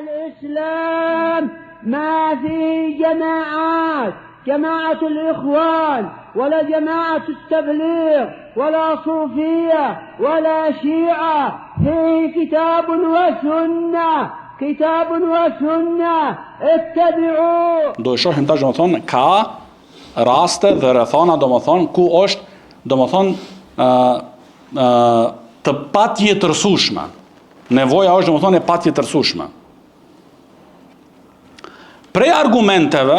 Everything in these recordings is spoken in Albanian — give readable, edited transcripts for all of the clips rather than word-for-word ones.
الإسلام ما في جماعات، جماعة الإخوان ولا جماعة التبليغ ولا صوفية ولا شيعة، فيه كتاب وسنة، كتاب وسنة اتبعوا. Do e shohim tash domethënë ka raste dhe rrethana domethënë ku është domethënë të patjetërsueshme. Nevoja është domethënë e patjetërsueshme. Prej argumenteve,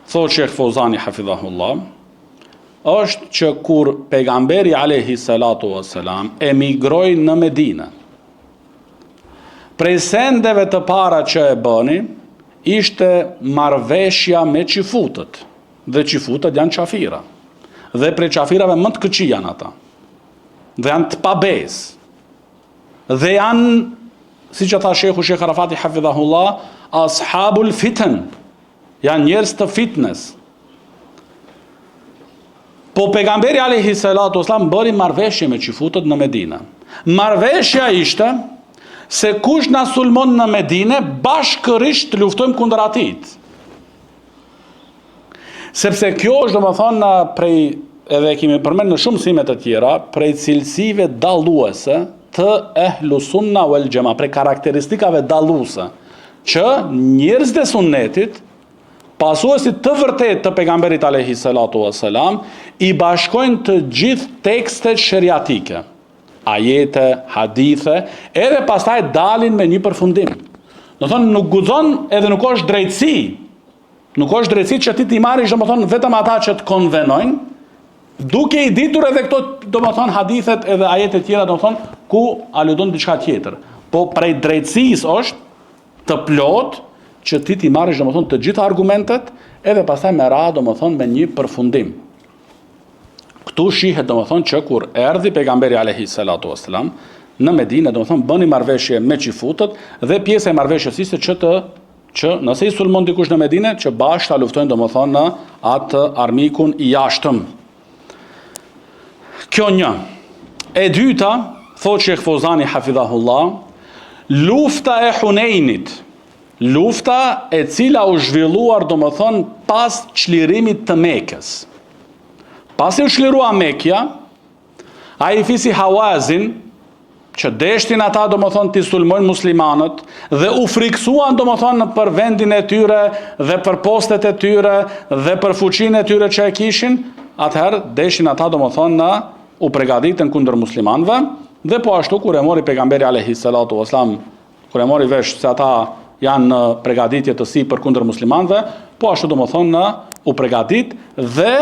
thotë Sheikh Fozani hafidhahullah, është që kur pejgamberi alayhi salatu wassalam emigroi në Medinë, prej sendeve të para që e bëni, ishte marrveshja me qifutët. Dhe qifutët janë qafira. Dhe prej qafirave më të këqij janë ata. Dhe janë të pabes. Dhe janë, si që tha Sheikh Arafati hafidhahullah, ashabul fitën. Janë njerëz të fitnes. Po pejgamberi alayhi salatu wasallam bëri marrveshje me qifutët në Medinë. Marrveshja ishte se kush na sulmon në Medinë, bashkërisht luftojmë kundër atit. Sepse kjo është domethënë prej, edhe kemi përmendur në shumë mësime të tjera, prej cilësive dalluese të ehlu sunna wal xhama, prej karakteristikave dalluese që njerëzit e sunnetit, pasuesit të vërtet të pejgamberit alayhi salatu wassalam, i bashkojnë të gjithë tekstet sheriatike, ajete, hadithe, edhe pastaj dalin me një përfundim. Do thonë nuk guxon edhe nuk është drejtësi. Nuk është drejtësi që ti marrësh domethënë vetëm ata që të konvenojnë, duke i ditur edhe këto domethënë hadithet edhe ajete tjera domethënë ku aludon diçka tjetër. Po prej drejtësisë është të plot që ti marrësh domethënë të gjitha argumentet edhe pastaj me radhë domethënë me një përfundim. Këtu shihet domethënë që kur erdhi pejgamberi alayhi salatu wassalam në Medinë, domethënë bëni marrveshje me qifutët dhe pjesa e marrveshjes ishte që nëse i sulmon dikush në Medinë, që bashkë ta luftojnë domethënë në atë armikun i jashtëm. Kjo një. E dyta, thotë Sheikh Fozani hafidhahullah, lufta e Hunenit, lufta e cila u zhvilluar domethënë pas çlirimit të Mekës. Pasi u çlirua Mekja, ai fisi Hawazin, që deshtin ata domethënë t'i sulmojnë muslimanët dhe u friksuan domethënë për vendin e tyre dhe për postet e tyre dhe për fuqinë e tyre që e kishin, atëherë deshtin ata domethënë u përgatitën kundër muslimanëve dhe po ashtu kur e mori pejgamberi alayhi salatu wasalam, kur e mori vesh se ata janë në përgatitje të sipër kundër muslimanëve, po ashtu domethënë u përgatit dhe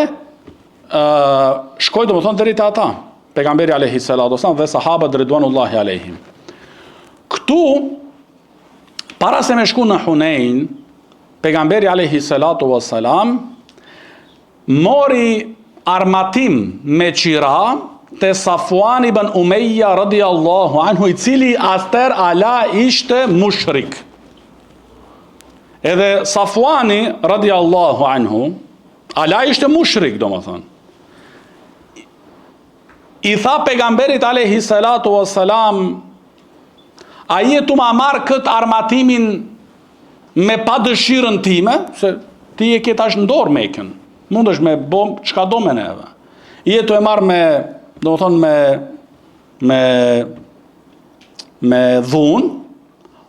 shkoi domethënë deri te ata. Pejgamberi alayhi salatu wasallam dhe sahabët ridwanullahi alayhim. Këtu, para se me shku në Hunein, pejgamberi alayhi salatu wasallam mori armatim me qira te Safwan ibn Umayya radiallahu anhu, i cili atëherë ala ishte mushrik. Edhe Safwani radiallahu anhu, ala ishte mushrik domethënë. I tha pejgamberit alayhi salatu wassalam, a je tu ma marrë këtë armatimin me pa dëshirën time, se ti e ke tash në dorë Mekën, mundesh me bom çka do me neve. Je tu e marrë me, domethënë me dhunë,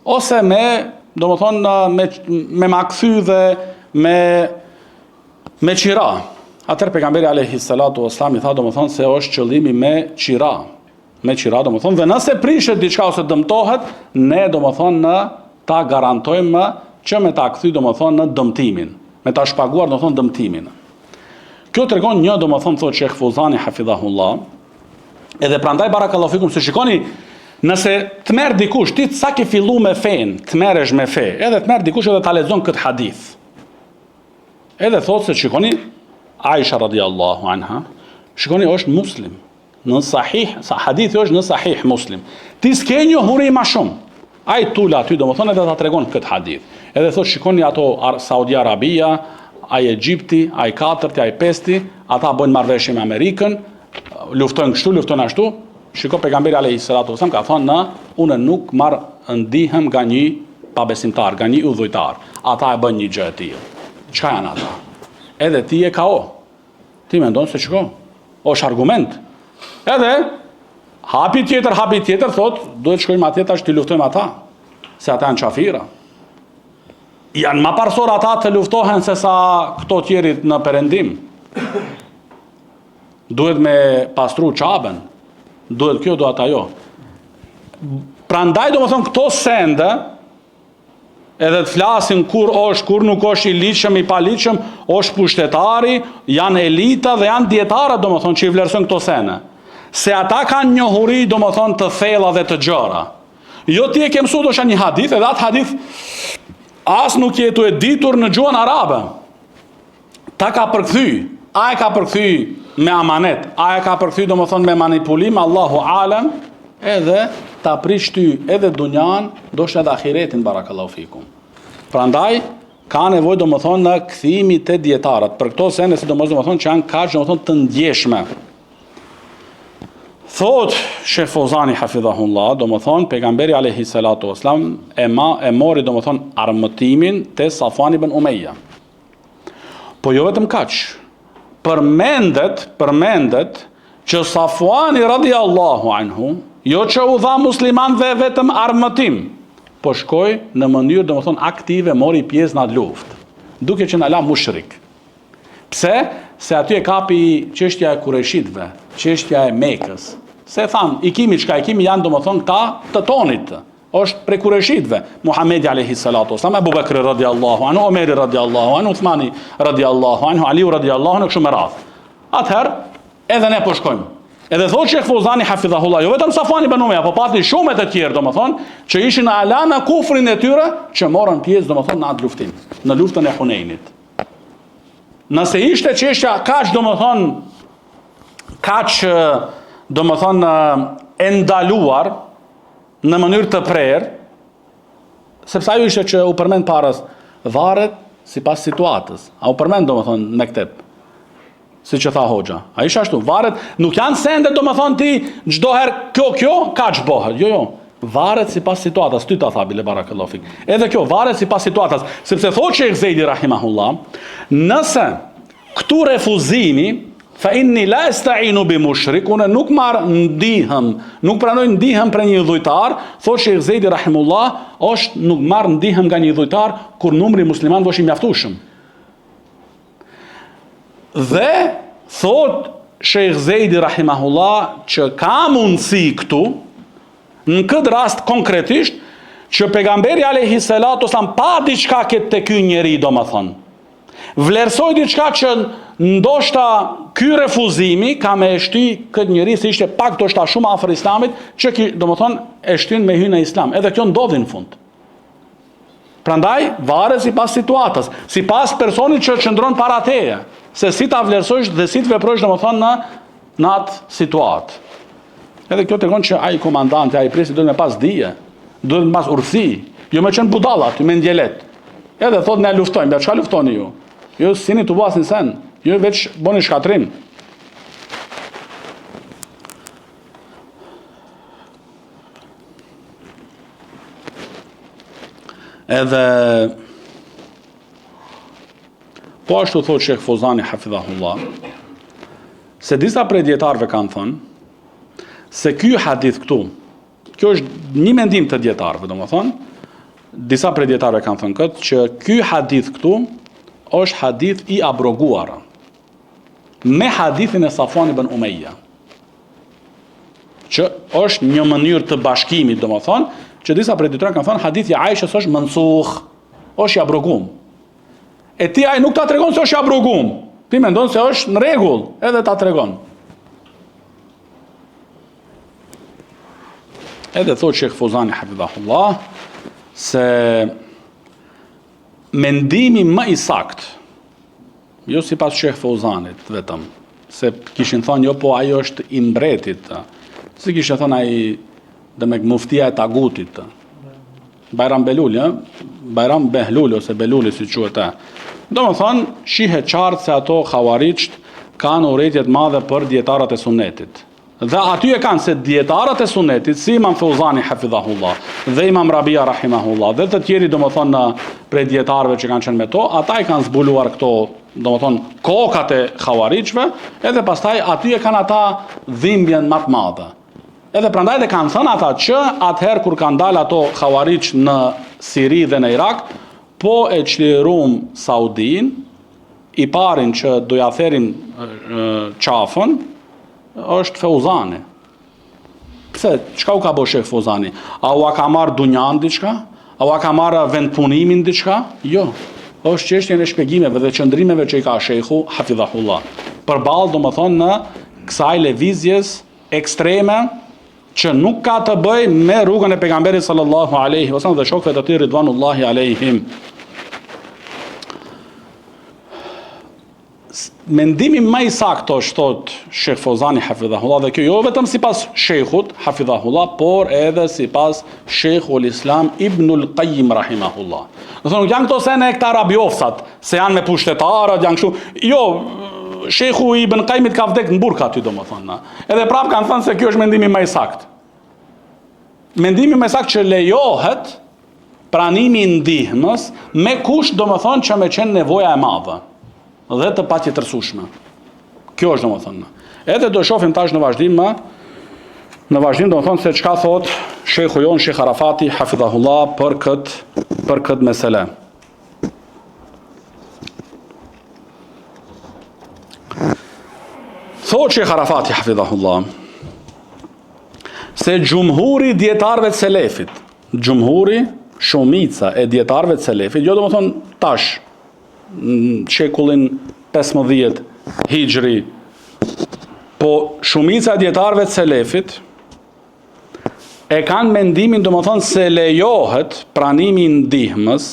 ose me, domethënë me ma kthy dhe me qira. Atëherë pejgamberi alayhi salatu wassalam i tha domethënë se është qëllimi me qira domethënë, dhe nëse prishet diçka ose dëmtohet, ne domethënë ta garantojmë që me ta kthy domethënë në dëmtimin, me ta shpaguar domethënë dëmtimin. Kjo tregon një domethënë thotë Sheikh Fozani hafidhahullah, edhe prandaj barakallahu fikum, se shikoni, nëse të merr dikush, ti sa ke fillu me fen, të merresh me fe, edhe të merr dikush edhe ta lexon këtë hadith. Edhe thotë se shikoni Aisha radiallahu anha, shikoni është muslim, në sahih, hadithi është në sahih muslim. Ti s'ke një huri ma shumë. Ai tula aty domethënë edhe ta tregon këtë hadith. Edhe thotë shikoni ato Saudi Arabia, ai Egjipti, ai katërti, ai pesti, ata bojnë marrëveshje me Amerikën, luftojnë kështu, luftojnë ashtu. Shiko pejgamberi alayhi salatu wasallam ka thonë unë nuk marr ndihem nga një pabesimtar, nga një udhujtar, ata e bën një gjë e tillë. Çka janë ata? Edhe ti e ka o. Ti mendon se çka? Është argument. Edhe hapi tjetër thot, duhet shkojmë atje tash të luftojmë ata, se ata janë qafira. Janë ma parsor ata të luftohen se sa këto tjerit në perëndim. Duhet me pastru qaben, duhet kjo, duhet ajo. Prandaj do më thonë këto sende, edhe të flasin kur është, kur nuk është i liqëm, i paliqëm, është pushtetari, janë elita dhe janë djetarët, do më thonë, që i vlerësën këto sene. Se ata kanë njohuri, do më thonë, të thella dhe të gjëra. Jo ti e ke mësuar dosha një hadith, edhe atë hadith as nuk jetu e ditur në gjuhën arabe. Ta ka përkthy, a e ka përkthy me amanet, a e ka përkthy, do më thonë, me manipulim, Allahu alem, edhe ta prish ty edhe dunjan, dosha edhe ahiretin, barakallahu fikum. Prandaj, ka nevojë, do më thonë, në kthimi të dietarët. Për këto sene, sidomos, do më thonë, që janë kaq, do më thonë, të ndjeshme. Thot Sheh Fozani hafidhahullah, do më thonë, pejgamberi alayhi salatu wassalam e mori, do më thonë, armëtimin te Safwan ibn Umayya. Po jo vetëm kaq. Përmendet që Safwani radiallahu anhu, jo që u dha muslimanëve vetëm armëtim, po shkoi në mënyrë, do më thonë, aktive, mori pjesë në atë luftë, duke që në la mushrik. Pse? Se aty e kapi çështja e Kureshitëve, çështja e Mekës. Se thanë, ikimi janë, do më thonë, këta të tonit. Është prej Kureshitëve. Muhamedi alayhi salatu wasallam, Abu Bakri radiallahu anhu, Omeri radiallahu anhu, Uthmani radiallahu anhu, Aliu radiallahu anhu, kështu me radhë. Atëherë, edhe ne po shkojmë. Edhe thotë Sheh Fozani hafidhahullah, jo vetëm Safwani ibn Umayya, po pati shumë të tjerë, do më thonë, që ishin ala në kufrin e tyre, që morën pjesë, do më thonë, në atë luftim, në luftën e Hunenit. Nëse ishte çështja kaq, do më thonë, kaq, do më thonë, e ndaluar në mënyrë të prerë, sepse ajo ishte që u përmend parës, varet sipas situatës. A u përmend, do më thonë, në mektep, si që tha hoxha. A isha ashtu, varet, nuk janë sende, do më thonë ti, çdo herë kjo, kaq bëhet. Jo. Varet sipas situatës, ty ta tha bile barakallahu fik. Edhe kjo varet sipas situatës, sepse thotë Sheikh Zejdi rahimahullah, nëse këtu refuzimi, fa inni la esta'inu bi mushrik, unë nuk marr ndihëm, nuk pranoj ndihëm për një dhujtar, thotë Sheikh Zejdi rahimahullah, është nuk marr ndihëm nga një dhujtar kur numri muslimanëve është i mjaftueshëm. Dhe thot Sheikh Zejdi rahimahullah që ka mundësi këtu, në këtë rast konkretisht, që pejgamberi alayhi salatu wasallam pa diçka këtë të ky njeri, do më thonë, vlerësoj diçka që ndoshta ky refuzimi ka me shty këtë njeri, se ishte pak ndoshta shumë afër islamit, që do më thonë e shtyn me hyrje në islam. Edhe kjo ndodhi në fund. Prandaj varet sipas situatës, sipas personit që qëndron para teje, se si ta vlerësojsh dhe si të veprosh, do më thonë, në atë situatë. Edhe kjo tregon që ai komandanti, ai presi duhet me pas dije, duhet me pas urtësi, jo me qenë budalla aty me ndjelet. Edhe thot ne luftojmë, çka luftoni ju? Jo sini të basin sen, jo veç bëni shkatrim. Edhe po ashtu thot Sheh Fozani hafidhahullah, se disa prej dietarëve kanë thënë se ky hadith këtu, kjo është një mendim të dietarëve, domethënë, disa prej dietarëve kanë thënë këtë, që ky hadith këtu është hadith i abroguar me hadithin e Safwan ibn Umayya, që është një mënyrë të bashkimit, domethënë, që disa prej dietarëve kanë thënë hadithi i Aishës është mansukh, është i abroguar. E ti ai nuk ta tregon se është i abroguar. Ti mendon se është në rregull, edhe ta tregon. Edhe thot Sheikh Fozani hafidhahullah se mendimi më i sakt, jo sipas Sheikh Fozanit vetëm, se kishin thënë jo po ajo është i mbretit, si kishin thënë ai demek muftia e tagutit, Bajram Beluli, Bajram Behluli ose Beluli si quhet. Domethënë shihet qartë se ato xhavarixht kanë urrëtie të madhe për dietarët e sunnetit. Dhe aty e kanë se dietarët e sunetit, si Imam Feuzani hafidhahullah, dhe Imam Rabia rahimahullah, dhe të tjeri domethënë prej dietarëve që kanë qenë me to, ata i kanë zbuluar këto, domethënë kokat e xhawarixhve, edhe pastaj aty e kanë ata dhimbjen më të madhe. Edhe prandaj dhe kanë thënë ata që atëherë kur kanë dalë ato xhawarixh në Siri dhe në Irak, po e çlirum Saudin, i parin që do ja therin qafën, është Feuzani. Pse, çka u ka bërë Sheh Feuzani? A u ka marrë dunjan diçka? A u ka marrë vendpunimin diçka? Jo. Është çështja e shpjegimeve dhe qëndrimeve që i ka Shehu hafidhahullah. Përballë domethënë në kësaj lëvizjes ekstreme që nuk ka të bëjë me rrugën e pejgamberit sallallahu alaihi wasallam dhe shokëve të tij ridvanullahi alaihim. Mendimi më i saktë është thot Sheh Feuzani hafidhahullah, dhe kjo jo vetëm sipas Shehut hafidhahullah, por edhe sipas Sheikhul Islam Ibnul Qayyim rahimahullah. Do thonë janë këto sene këta rabiofsat, se janë me pushtetarët, janë kështu. Jo, Sheikhu Ibn Qayyimit ka vdekë në burg aty domethënë. Edhe prap kanë thënë se kjo është mendimi më i saktë. Mendimi më i saktë që lejohet pranimi i ndihmës me kusht domethënë që me qenë nevoja e madhe dhe të patjetërsueshme. Kjo është domethënë. Edhe do shohim tash në vazhdim domethënë se çka thot Sheikhu jon Sheikh Arafati hafidhahullah për këtë mesele. Thot Sheikh Arafati hafidhahullah se gjumhuri dietarëve të selefit, gjumhuri, shumica e dietarëve të selefit, jo domethënë tash në shekullin 15 hijri, po shumica dietarëve të selefit e kanë mendimin domethënë se lejohet pranimi i ndihmës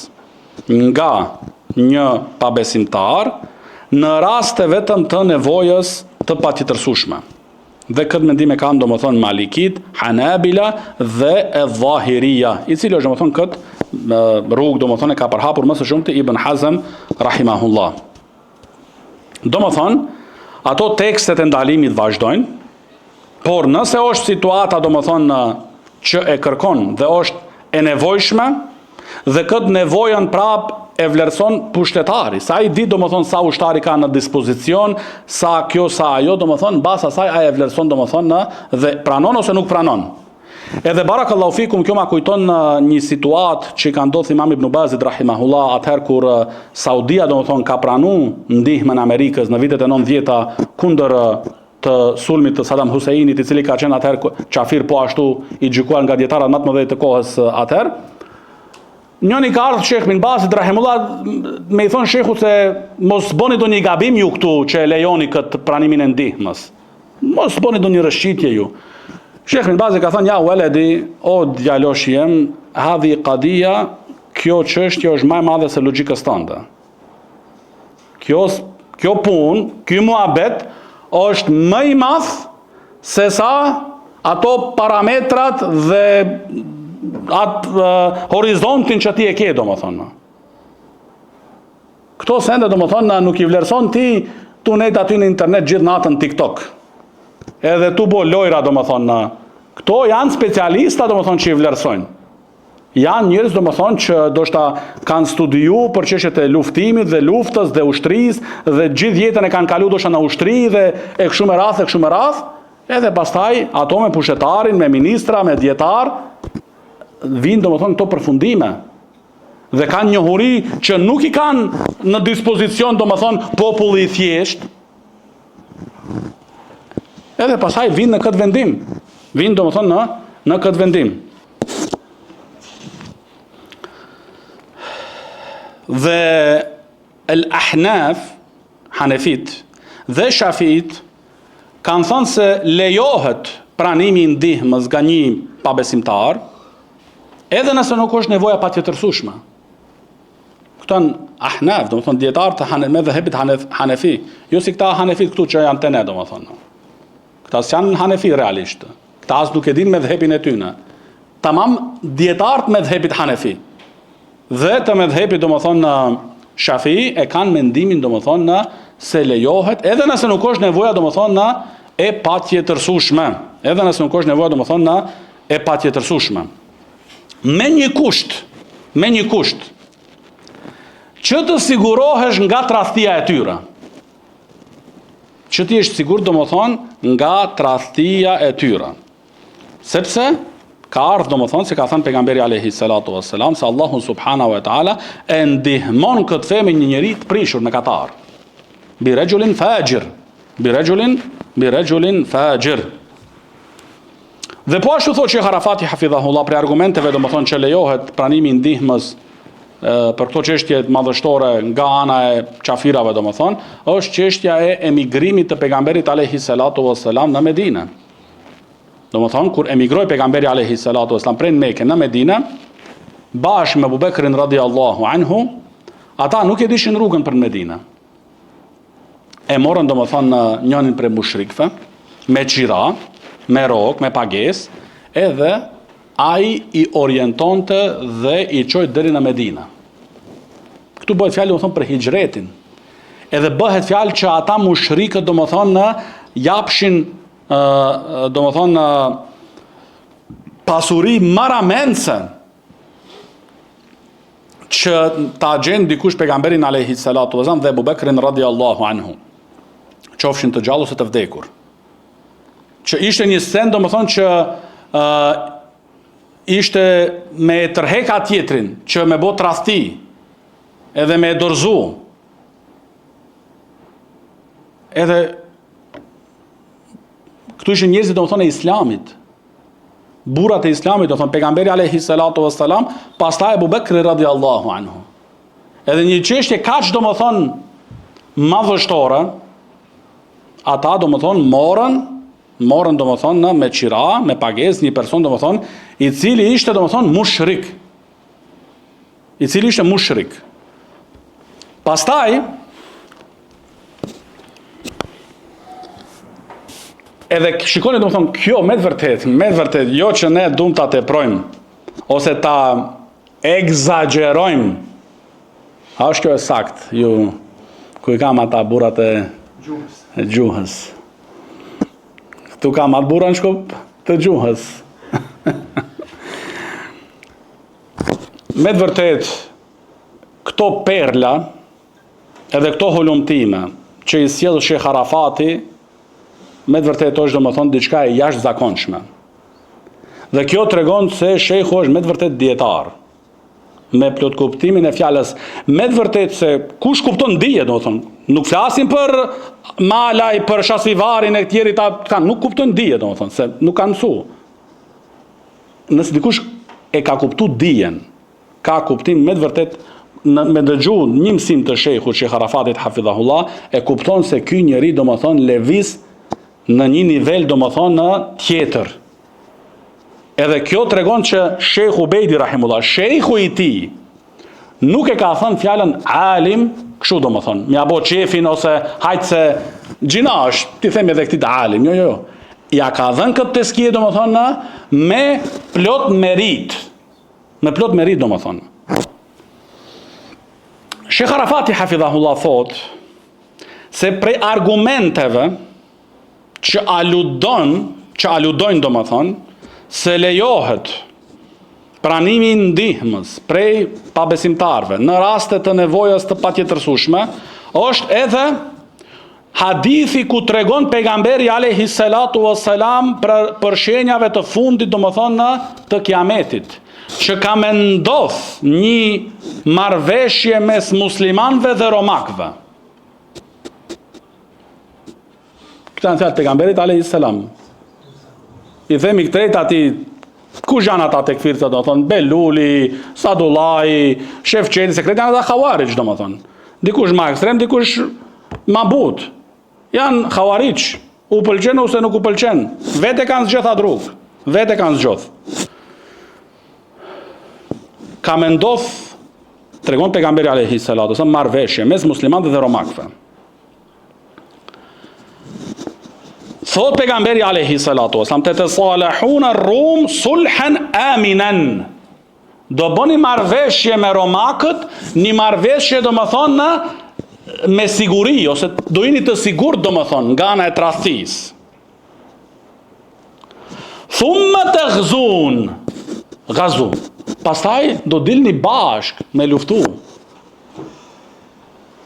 nga një pabesimtar në raste vetëm të nevojës të patjetërsueshme. Dhe këtë mendim e kanë domethënë Malikit, Hanabila dhe e Dhahiria, i cili është domethënë këtë rrugë domethënë ka përhapur më së shumti Ibn Hazm rahimahullah. Domethënë, ato tekstet e ndalimit vazhdojnë, por nëse është situata domethënë që e kërkon dhe është e nevojshme dhe këtë nevojën prap e vlerëson pushtetari, sa i di domethënë sa ushtari ka në dispozicion, sa kjo sa ajo domethënë mbas asaj ai e vlerëson domethënë dhe pranon ose nuk pranon. Edhe barakallahu fikum, kjo ma kujton një situatë që ka ndodhur Imam Ibn Bazit rahimahullah atëherë kur Saudia domethënë ka pranuar ndihmën e Amerikës në vitet e 90-ta kundër të sulmit të Saddam Huseinit, i cili ka qenë atëherë qafir po ashtu i gjykuar nga dietarët më të mëdhenj të kohës atëherë. Njëri ka ardhur Sheikh Ibn Bazit rahimahullah me i thonë Sheikhut se mos bëni ndonjë gabim ju këtu që e lejoni këtë pranimin e ndihmës. Mos bëni ndonjë rëshqitje ju. Sheikh Ibn Bazi ka thënë, ja waledi, o djalosh jem, hadhi qadia, kjo çështje është më e madhe se logjikës tënde. Kjo punë, ky muhabet është më i madh se sa ato parametrat dhe atë horizontin që ti e ke domethënë. Këto sende domethënë nuk i vlerëson ti tu net aty në internet gjithë natën TikTok. Edhe tu bo lojra domethënë. Këto janë specialista domethënë që i vlerësojnë. Janë njerëz domethënë që ndoshta kanë studiuar për çështjet e luftimit dhe luftës dhe ushtrisë dhe gjithë jetën e kanë kaluar ndoshta në ushtri dhe e kështu me radhë, edhe pastaj ato me pushtetarin, me ministra, me dietar vinë domethënë këto përfundime. Dhe kanë njohuri që nuk i kanë në dispozicion domethënë populli i thjesht. Edhe pastaj vinë në këtë vendim. Vinë domethënë në këtë vendim. Dhe el-Ahnaf, Hanefit dhe Shafiit kanë thënë se lejohet pranimi i ndihmës nga një pabesimtar, edhe nëse nuk është nevoja patjetërsueshme. Këto Ahnaf, domethënë dietar të mëdhëbit Hanefi, jo si këta Hanefit këtu që janë te ne domethënë. Këta janë Hanefi realisht. Këta as nuk e dinë mëdhëbin e tyre. Tamam dietar të mëdhëbit Hanefi. Dhe të mëdhëbit domethënë Shafi e kanë mendimin domethënë se lejohet, edhe nëse nuk është nevoja domethënë e patjetërsueshme, edhe nëse nuk është nevojë domethënë në e patjetërsueshme. Me një kusht, që të sigurohesh nga tradhtia e tyre. Që ti jesh sigurt domethënë nga tradhtia e tyre. Sepse ka ardhur domethënë se ka thënë pejgamberi alayhi salatu wassalam se Allahu subhanahu wa taala e ndihmon këtë femër një njerëz të prishur me katar. Bi rajulin fajir. Dhe po ashtu thotë Sheikh Arafati hafidhahullah për argumenteve domethënë që lejohet pranimi i ndihmës për këto çështje madhështore nga ana e qafirave domethënë, është çështja e emigrimit të pejgamberit alayhi salatu wassalam në Medinë. Domethënë kur emigroi pejgamberi alayhi salatu wassalam prej Mekë në Medinë, bashkë me Abu Bekrin radhiyallahu anhu, ata nuk e dishin rrugën për Medinë. E morën domethënë njënin prej mushrikëve, me xhira, me rrok, me pagesë, edhe ai i orientonte dhe i çoi deri në Medinë. Këtu bëhet fjalë domethënë për hijretin. Edhe bëhet fjalë që ata mushrikët domethënë japshin domethënë pasuri maramense që ta gjen dikush pejgamberin alayhi salatu wasallam dhe Abu Bekrin radhiyallahu anhu. Qofshin të gjallë ose të vdekur. Që ishte një sen domethënë që ishte me tërheka tjetrin, që me bot tradhti, edhe me dorëzu. Edhe këtu ishin njerëzit domethënë e Islamit. Burrat e Islamit, domethënë pejgamberi alayhi salatu wassalam, pastaj Abu Bekri radhiyallahu anhu. Edhe një çështje kaq domethënë madhështore, ata domethënë morën domethënë me qira, me pagesë një person domethënë i cili ishte domethënë mushrik. Pastaj edhe shikoni domethënë kjo me të vërtet, jo që ne duam ta teprojmë ose ta egzagjerojmë. A është kjo e sakt? Ju ku i kam ata burrat e gjuhës. Këtu kam atë burra në shkup të gjuhës. Me të vërtet, këto perla, edhe këto hulumtime, që i sjell Sheikh Arafati, me të vërtet është domethënë diçka e jashtëzakonshme. Dhe kjo tregon se Sheikhu është me të vërtet dietar. Me plot kuptimin e fjalës, me të vërtet se kush kupton dije, domethënë, nuk flasim për malaj, për shasvivarin e tjerit, nuk kuptojnë dije, domethënë, se nuk kanë mësu. Nëse dikush e ka kuptu dijen, ka kuptim me të vërtet, me dëgju një mësim të Sheikhu, Sheikh Arafatit hafidhahullah, e kupton se ky njeri domethënë lëviz në një nivel domethënë tjetër. Edhe kjo tregon që Sheikh Ubejdi rahimullah, Sheikhu i tij, nuk e ka thënë fjalën alim, kështu domethënë, mja bo qefin ose hajtë se gjina është, ti themi edhe këtit alim, jo. Ja ka dhënë këtë teskije domethënë me plot merit. Me plot merit domethënë. Sheikh Arafati hafidhahullah thot se prej argumenteve që aludojnë domethënë se lejohet pranimi i ndihmës prej pabesimtarve në raste të nevojës të patjetërsueshme, është edhe hadithi ku tregon pejgamberi alayhi salatu wassalam për shenjave të fundit domethënë të kiametit, që ka me ndodh një marrëveshje mes muslimanëve dhe romakëve. Këta në fjalë pejgamberit alayhi salam. I themi këtëret ati, ku janë ata tekfirët, do thonë, Beluli, Sadullahi, Shefqeti, se këtë janë ata Khawarij, do më thonë. Dikush ma ekstrem, dikush ma but. Janë Khawarij, u pëlqen ose nuk u pëlqen. Vete kanë zgjodh atë rrugë, vete kanë zgjodh. Ka me ndodh, tregon pejgamberi alayhi salatu wasallam, marrëveshje mes muslimanëve dhe romakëve. Thot pejgamberi alayhi salatu wasallam, te salahuna rum sulhan aminan. Do bëni marrëveshje me romakët, një marrëveshje do më thonë me siguri, ose do jeni të sigurt do më thonë, nga ana e tradhtisë. Thumma taghzun. Gazu. Pastaj do dilni bashk me luftu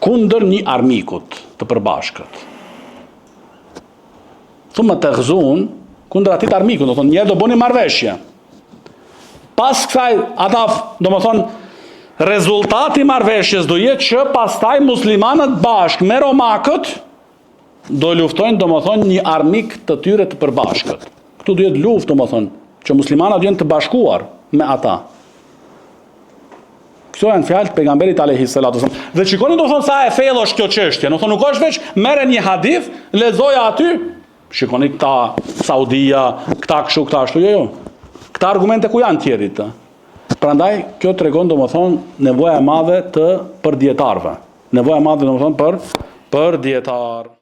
kundër një armikut të përbashkët. Thumma taghzun, kundër atit armikut, do thonë njerë do bëni marrëveshje. Pas kësaj, ata, do më thonë, rezultati marrëveshjes do jetë që pastaj muslimanët bashk me romakët do luftojnë, do më thonë, një armik të tyre të përbashkët. Këtu do jetë luftë, do më thonë, që muslimanët do jenë të bashkuar me ata. Këto janë fjalë të pejgamberit alayhi salatu wasallam. Dhe shikoni do thonë sa e thellë është kjo çështje. Do thonë nuk është veç merre një hadith, lexoja aty. Shikoni këta Saudia, këta kështu, këta ashtu, jo. Këta argumente ku janë tjerit të? Prandaj kjo tregon domethënë nevoja e madhe për dietarëve. Nevoja e madhe domethënë për dietar.